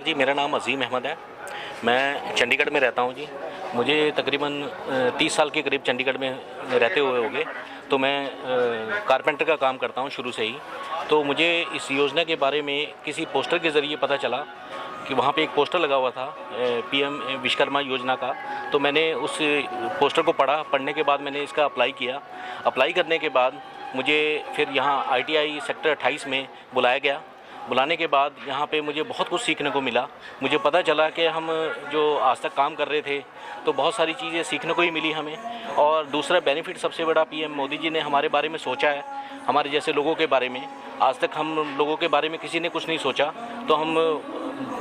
जी, मेरा नाम अज़ीम अहमद है। मैं चंडीगढ़ में रहता हूँ जी। मुझे तकरीबन 30 साल के करीब चंडीगढ़ में रहते हुए हो गए। तो मैं कारपेंटर का काम करता हूँ शुरू से ही। तो मुझे इस योजना के बारे में किसी पोस्टर के ज़रिए पता चला कि वहाँ पे एक पोस्टर लगा हुआ था पीएम विश्वकर्मा योजना का। तो मैंने उस पोस्टर को पढ़ने के बाद मैंने इसका अप्लाई किया। अप्लाई करने के बाद मुझे फिर यहाँ ITI सेक्टर 28 में बुलाया गया। बुलाने के बाद यहाँ पे मुझे बहुत कुछ सीखने को मिला। मुझे पता चला कि हम जो आज तक काम कर रहे थे तो बहुत सारी चीज़ें सीखने को ही मिली हमें। और दूसरा बेनिफिट सबसे बड़ा, पीएम मोदी जी ने हमारे बारे में सोचा है, हमारे जैसे लोगों के बारे में। आज तक हम लोगों के बारे में किसी ने कुछ नहीं सोचा। तो हम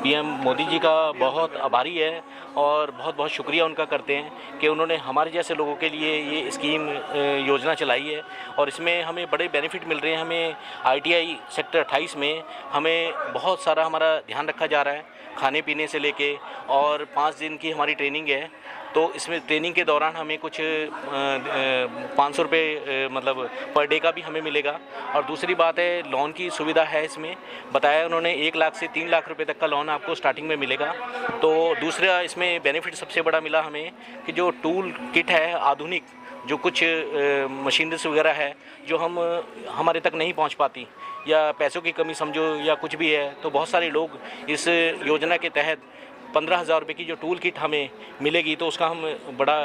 पीएम मोदी जी का बहुत आभारी है और बहुत बहुत शुक्रिया उनका करते हैं कि उन्होंने हमारे जैसे लोगों के लिए ये स्कीम योजना चलाई है। और इसमें हमें बड़े बेनिफिट मिल रहे हैं। हमें ITI सेक्टर 28 में हमें बहुत सारा हमारा ध्यान रखा जा रहा है, खाने पीने से लेके। और 5 दिन की हमारी ट्रेनिंग है। तो इसमें ट्रेनिंग के दौरान हमें कुछ 500 रुपये मतलब पर डे का भी हमें मिलेगा। और दूसरी बात है, लोन की सुविधा है इसमें। बताया उन्होंने 1 लाख से 3 लाख रुपए तक का लोन आपको स्टार्टिंग में मिलेगा। तो दूसरा इसमें बेनिफिट सबसे बड़ा मिला हमें कि जो टूल किट है आधुनिक, जो कुछ मशीनरीज वगैरह है जो हमारे तक नहीं पहुंच पाती, या पैसों की कमी समझो या कुछ भी है, तो बहुत सारे लोग इस योजना के तहत 15,000 रुपये की जो टूल किट हमें मिलेगी तो उसका हम बड़ा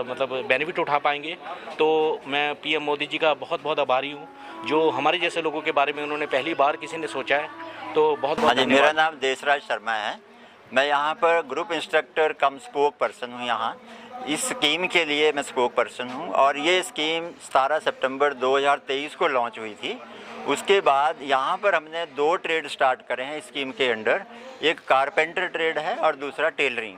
मतलब बेनिफिट उठा पाएंगे। तो मैं पीएम मोदी जी का बहुत बहुत आभारी हूँ, जो हमारे जैसे लोगों के बारे में उन्होंने पहली बार किसी ने सोचा है। तो बहुत बहुत धन्यवाद। मेरा नाम देशराज शर्मा है। मैं यहाँ पर ग्रुप इंस्ट्रक्टर कम स्पोक पर्सन हूँ। यहाँ इस स्कीम के लिए मैं स्पोक पर्सन हूँ। और ये स्कीम 17 सितंबर 2023 को लॉन्च हुई थी। उसके बाद यहाँ पर हमने 2 ट्रेड स्टार्ट करे हैं स्कीम के अंडर। एक कारपेंटर ट्रेड है और दूसरा टेलरिंग।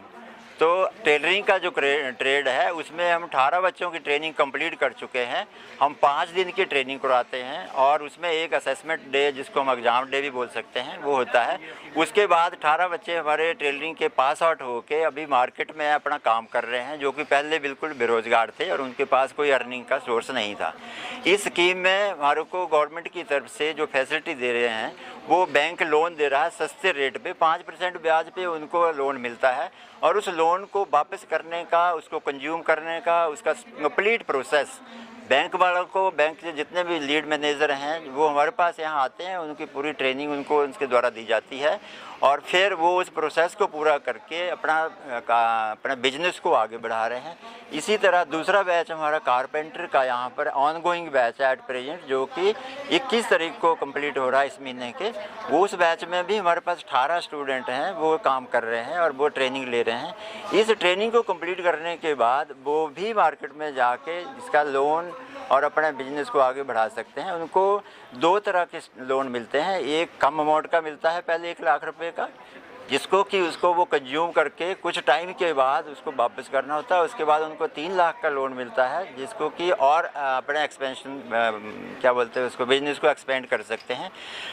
तो टेलरिंग का जो ट्रेड है उसमें हम 18 बच्चों की ट्रेनिंग कंप्लीट कर चुके हैं। हम 5 दिन की ट्रेनिंग कराते हैं और उसमें एक असेसमेंट डे, जिसको हम एग्ज़ाम डे भी बोल सकते हैं, वो होता है। उसके बाद 18 बच्चे हमारे टेलरिंग के पास आउट होके अभी मार्केट में अपना काम कर रहे हैं, जो कि पहले बिल्कुल बेरोज़गार थे और उनके पास कोई अर्निंग का सोर्स नहीं था। इस स्कीम में हमारे को गवर्नमेंट की तरफ से जो फैसिलिटी दे रहे हैं वो बैंक लोन दे रहा है सस्ते रेट पे, 5% ब्याज पे उनको लोन मिलता है। और उस लोन को वापस करने का, उसको कंज्यूम करने का, उसका कंप्लीट प्रोसेस बैंक वालों को, बैंक के जितने भी लीड मैनेजर हैं वो हमारे पास यहाँ आते हैं, उनकी पूरी ट्रेनिंग उनको उनके द्वारा दी जाती है। और फिर वो उस प्रोसेस को पूरा करके अपना बिजनेस को आगे बढ़ा रहे हैं। इसी तरह दूसरा बैच हमारा कारपेंटर का यहाँ पर ऑनगोइंग बैच है एट प्रेजेंट, जो कि 21 तारीख को कंप्लीट हो रहा है इस महीने के। वो उस बैच में भी हमारे पास 18 स्टूडेंट हैं, वो काम कर रहे हैं और वो ट्रेनिंग ले रहे हैं। इस ट्रेनिंग को कंप्लीट करने के बाद वो भी मार्केट में जाके इसका लोन और अपने बिजनेस को आगे बढ़ा सकते हैं। उनको 2 तरह के लोन मिलते हैं। एक कम अमाउंट का मिलता है, पहले 1 लाख रुपए का, जिसको कि उसको वो कंज्यूम करके कुछ टाइम के बाद उसको वापस करना होता है। उसके बाद उनको 3 लाख का लोन मिलता है, जिसको कि और अपने एक्सपेंशन क्या बोलते हैं उसको, बिजनेस को एक्सपेंड कर सकते हैं।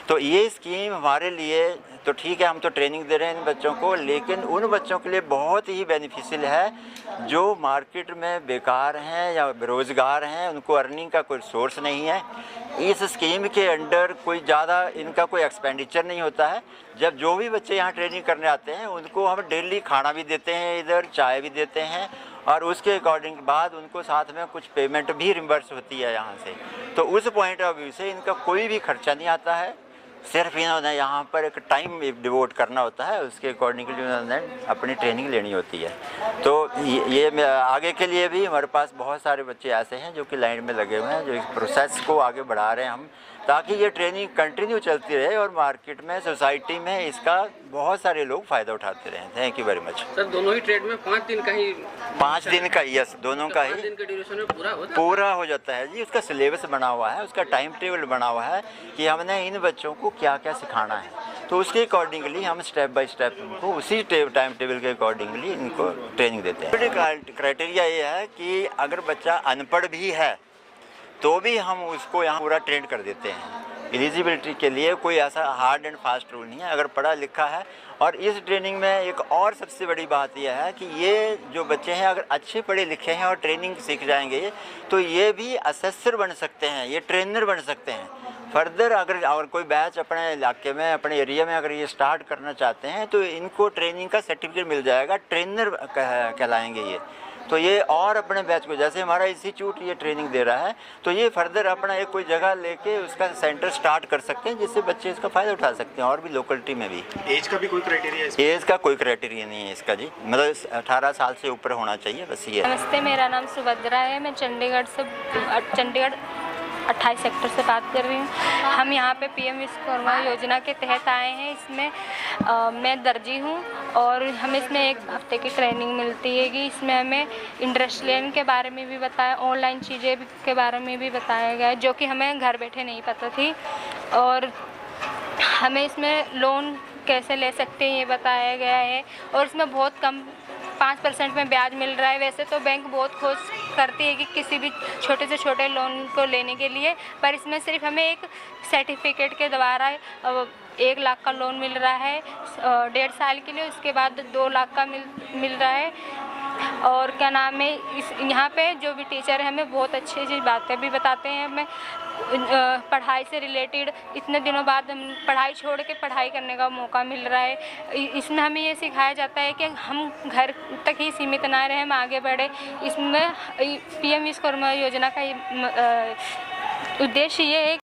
तो ये स्कीम हमारे लिए तो ठीक है, हम तो ट्रेनिंग दे रहे हैं इन बच्चों को, लेकिन उन बच्चों के लिए बहुत ही बेनिफिशियल है जो मार्केट में बेकार हैं या बेरोज़गार हैं, उनको अर्निंग का कोई सोर्स नहीं है। इस स्कीम के अंडर कोई ज़्यादा इनका कोई एक्सपेंडिचर नहीं होता है। जब जो भी बच्चे यहाँ ट्रेनिंग करने आते हैं उनको हम डेली खाना भी देते हैं, इधर चाय भी देते हैं, और उसके अकॉर्डिंग बाद उनको साथ में कुछ पेमेंट भी रिम्बर्स होती है यहाँ से। तो उस पॉइंट ऑफ व्यू से इनका कोई भी खर्चा नहीं आता है। सिर्फ इन्होंने यहाँ पर एक टाइम डिवोट करना होता है, उसके अकॉर्डिंगली उन्होंने अपनी ट्रेनिंग लेनी होती है। तो ये आगे के लिए भी हमारे पास बहुत सारे बच्चे ऐसे हैं जो कि लाइन में लगे हुए हैं, जो इस प्रोसेस को आगे बढ़ा रहे हैं हम, ताकि ये ट्रेनिंग कंटिन्यू चलती रहे और मार्केट में, सोसाइटी में इसका बहुत सारे लोग फ़ायदा उठाते रहें। Thank you very much sir. दोनों ही ट्रेड में 5 दिन का ही 5 दिन का, यस, दोनों का ही 5 दिन के ड्यूरेशन में पूरा हो जाता है जी। उसका सिलेबस बना हुआ है, उसका टाइम टेबल बना हुआ है कि हमने इन बच्चों को क्या क्या सिखाना है। तो उसके अकॉर्डिंगली हम स्टेप बाय स्टेप उनको उसी टाइम टेबल के अकॉर्डिंगली इनको ट्रेनिंग देते हैं। क्राइटेरिया ये है कि अगर बच्चा अनपढ़ भी है तो भी हम उसको यहाँ पूरा ट्रेन कर देते हैं। एलिजिबिलिटी के लिए कोई ऐसा हार्ड एंड फास्ट रूल नहीं है, अगर पढ़ा लिखा है। और इस ट्रेनिंग में एक और सबसे बड़ी बात यह है कि ये जो बच्चे हैं अगर अच्छे पढ़े लिखे हैं और ट्रेनिंग सीख जाएंगे तो ये भी असेसर बन सकते हैं, ये ट्रेनर बन सकते हैं। फर्दर अगर और कोई बैच अपने इलाके में, अपने एरिया में अगर ये स्टार्ट करना चाहते हैं तो इनको ट्रेनिंग का सर्टिफिकेट मिल जाएगा, ट्रेनर कहलाएंगे ये। तो ये और अपने बैच को, जैसे हमारा इंस्टीट्यूट ये ट्रेनिंग दे रहा है, तो ये फर्दर अपना एक कोई जगह लेके उसका सेंटर स्टार्ट कर सकते हैं, जिससे बच्चे इसका फ़ायदा उठा सकते हैं, और भी लोकलिटी में भी। एज का भी कोई क्राइटेरिया है? एज का कोई क्राइटेरिया नहीं है इसका जी, मतलब 18 साल से ऊपर होना चाहिए, बस ये। नमस्ते, मेरा नाम सुभद्रा है। मैं चंडीगढ़ 28 सेक्टर से बात कर रही हूँ। हम यहाँ पे पीएम विश्वकर्मा योजना के तहत आए हैं। इसमें मैं दर्जी हूँ और हमें इसमें एक हफ्ते की ट्रेनिंग मिलती है कि इसमें हमें इंडस्ट्रियल के बारे में भी बताया, ऑनलाइन चीज़ें के बारे में भी बताया गया है, जो कि हमें घर बैठे नहीं पता थी। और हमें इसमें लोन कैसे ले सकते हैं ये बताया गया है, और इसमें बहुत कम 5% में ब्याज मिल रहा है। वैसे तो बैंक बहुत खोज करती है कि किसी भी छोटे से छोटे लोन को लेने के लिए, पर इसमें सिर्फ हमें एक सर्टिफिकेट के द्वारा 1 लाख का लोन मिल रहा है 1.5 साल के लिए, उसके बाद 2 लाख का मिल रहा है। और क्या नाम है, यहाँ पे जो भी टीचर है हमें बहुत अच्छी अच्छी बातें भी बताते हैं। हमें पढ़ाई से रिलेटेड इतने दिनों बाद हम पढ़ाई छोड़ के पढ़ाई करने का मौका मिल रहा है। इसमें हमें ये सिखाया जाता है कि हम घर तक ही सीमित ना रहें, हम आगे बढ़े। इसमें पीएम विश्वकर्मा योजना का उद्देश्य ये है